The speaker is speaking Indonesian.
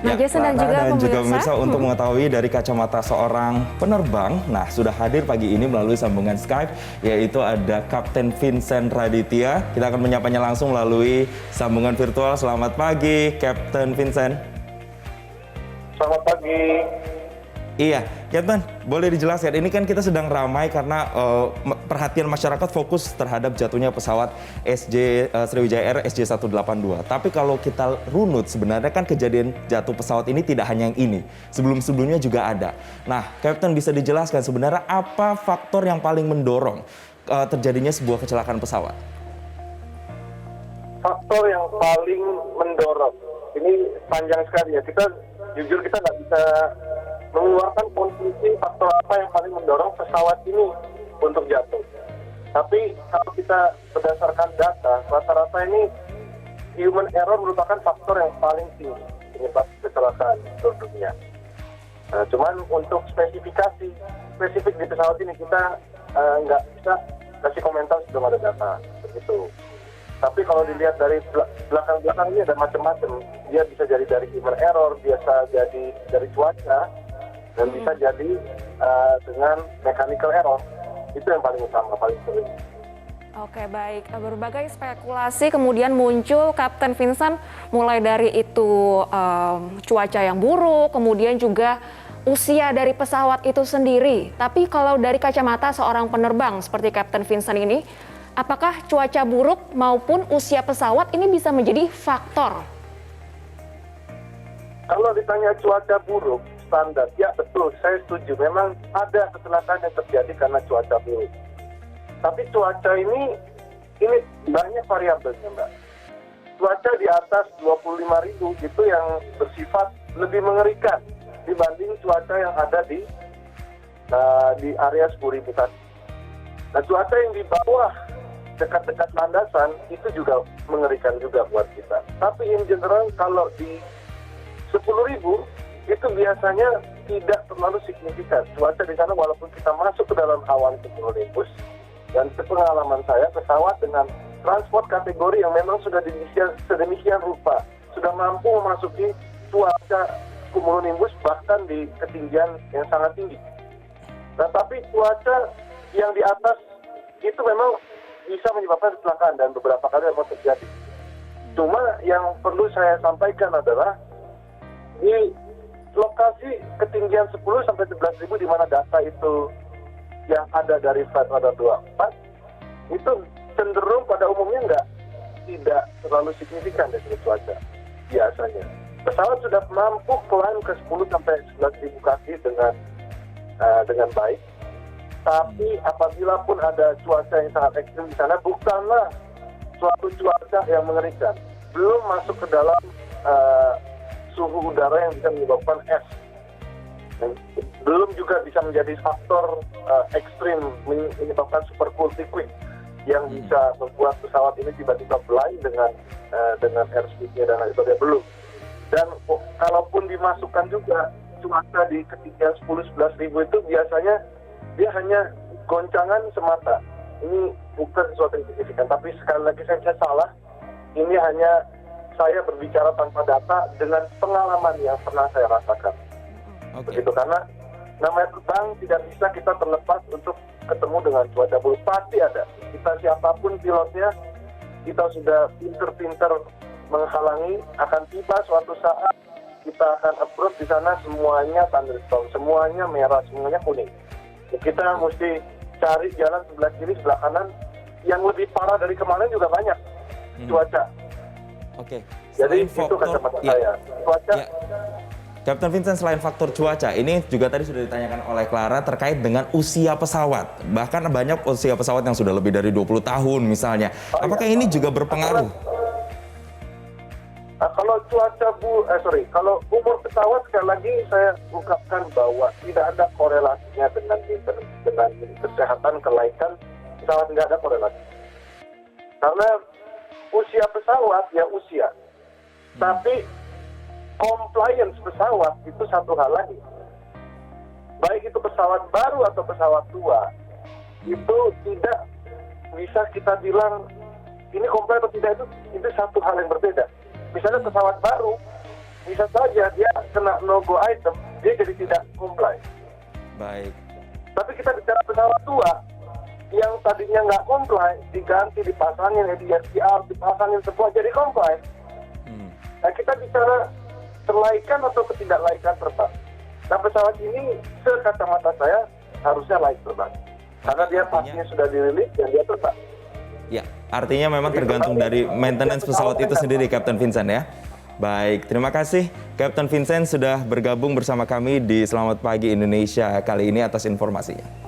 Nah, Jason dan juga pemirsa untuk mengetahui dari kacamata seorang penerbang, nah sudah hadir pagi ini melalui sambungan Skype, yaitu ada Kapten Vincent Raditya. Kita akan menyapanya langsung melalui sambungan virtual. Selamat pagi, Kapten Vincent. Selamat pagi. Iya, Kapten, boleh dijelaskan, ini kan kita sedang ramai karena perhatian masyarakat fokus terhadap jatuhnya pesawat Sriwijaya Air SJ182. Tapi kalau kita runut, sebenarnya kan kejadian jatuh pesawat ini tidak hanya yang ini. Sebelum-sebelumnya juga ada. Nah, Kapten bisa dijelaskan sebenarnya apa faktor yang paling mendorong terjadinya sebuah kecelakaan pesawat? Faktor yang paling mendorong, ini panjang sekali ya. Jujur kita nggak bisa mengeluarkan konklusi faktor apa yang paling mendorong pesawat ini untuk jatuh. Tapi kalau kita berdasarkan data, rata-rata ini human error merupakan faktor yang paling tinggi penyebab kecelakaan di seluruh dunia. Nah, cuman untuk spesifik di pesawat ini kita nggak bisa kasih komentar sebelum ada data begitu. Tapi kalau dilihat dari belakang ini ada macam-macam. Dia bisa jadi dari human error, biasa jadi dari cuaca, dan bisa jadi dengan mechanical error. Itu yang paling utama, paling sering. Oke, baik. Berbagai spekulasi kemudian muncul, Kapten Vincent, mulai dari itu cuaca yang buruk, kemudian juga usia dari pesawat itu sendiri. Tapi kalau dari kacamata seorang penerbang seperti Kapten Vincent ini, apakah cuaca buruk maupun usia pesawat ini bisa menjadi faktor? Kalau ditanya cuaca buruk, standar, ya betul, saya setuju. Memang ada kecelakaan yang terjadi karena cuaca buruk. Tapi cuaca ini banyak variabelnya, Mbak. Cuaca di atas 25.000 itu yang bersifat lebih mengerikan dibanding cuaca yang ada di area 10.000 tadi. Nah, cuaca yang di bawah dekat-dekat landasan itu juga mengerikan juga buat kita. Tapi in general kalau di 10.000 itu biasanya tidak terlalu signifikan. Cuaca di sana walaupun kita masuk ke dalam awan cumulonimbus, dan sepengalaman saya pesawat dengan transport kategori yang memang sudah sedemikian rupa, sudah mampu memasuki cuaca cumulonimbus bahkan di ketinggian yang sangat tinggi. Nah, tapi cuaca yang di atas itu memang bisa menyebabkan kecelakaan dan beberapa kali memang terjadi. Cuma yang perlu saya sampaikan adalah di lokasi ketinggian 10 sampai 11.000 di mana data itu yang ada dari Flight Radar 24 itu cenderung pada umumnya tidak terlalu signifikan dari cuaca biasanya. Pesawat sudah mampu climb ke 10 sampai 11.000 kaki dengan baik. Tapi apabila pun ada cuaca yang sangat ekstrim di sana, bukanlah suatu cuaca yang mengerikan. Belum masuk ke dalam suhu udara yang bisa menyebabkan es. Dan belum juga bisa menjadi faktor ekstrim menyebabkan super cool liquid yang bisa membuat pesawat ini tiba-tiba blind dengan airspeed-nya dan lain sebagainya, belum. Dan kalaupun dimasukkan juga cuaca di ketinggian 10-11 ribu itu biasanya dia hanya goncangan semata. Ini bukan sesuatu yang signifikan. Tapi sekali lagi saya salah. Ini hanya saya berbicara tanpa data dengan pengalaman yang pernah saya rasakan. Begitu, karena namanya terbang tidak bisa kita terlepas untuk ketemu dengan cuaca buruk. Pasti ada. Kita siapapun pilotnya, kita sudah pinter-pinter menghalangi, akan tiba suatu saat kita akan approach di sana semuanya thunderstorm, semuanya merah, semuanya kuning. Kita mesti cari jalan sebelah kiri, sebelah kanan. Yang lebih parah dari kemarin juga banyak cuaca. Oke. Jadi itu kacamata saya. Cuaca. Ya. Kapten Vincent, selain faktor cuaca, ini juga tadi sudah ditanyakan oleh Clara terkait dengan usia pesawat. Bahkan banyak usia pesawat yang sudah lebih dari 20 tahun misalnya. Apakah ini juga berpengaruh? Kalau umur pesawat sekali lagi saya ungkapkan bahwa tidak ada korelasinya dengan kesehatan kelaikan pesawat, tidak ada korelasi. Karena usia pesawat ya usia, tapi compliance pesawat itu satu hal lagi. Baik itu pesawat baru atau pesawat tua, itu tidak bisa kita bilang ini komplain atau tidak, itu satu hal yang berbeda. Misalnya pesawat baru bisa saja dia kena no-go item, dia jadi tidak comply. Baik. Tapi kita bicara pesawat tua, yang tadinya nggak comply, diganti, dipasangin ADSPR, dipasangin semua jadi comply. Nah, kita bicara terlaikan atau ketidaklaikan terbang. Nah, pesawat ini, sekacamata saya, harusnya layak terbang. Karena dia pastinya sudah dirilis dan dia terbang. Ya, artinya memang tergantung dari maintenance pesawat itu sendiri, Kapten Vincent ya. Baik, terima kasih Kapten Vincent sudah bergabung bersama kami di Selamat Pagi Indonesia kali ini atas informasinya.